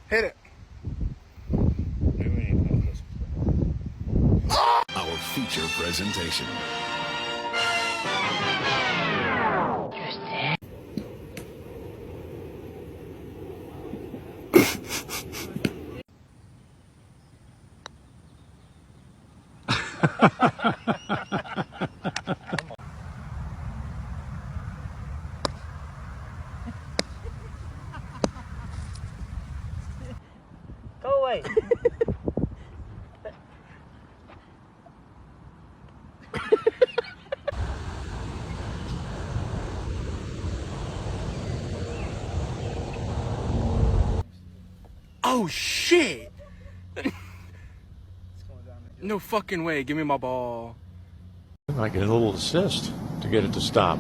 Hit it. Our feature presentation. Go away. Oh shit! No fucking way. Give me my ball. I get a little assist to get it to stop.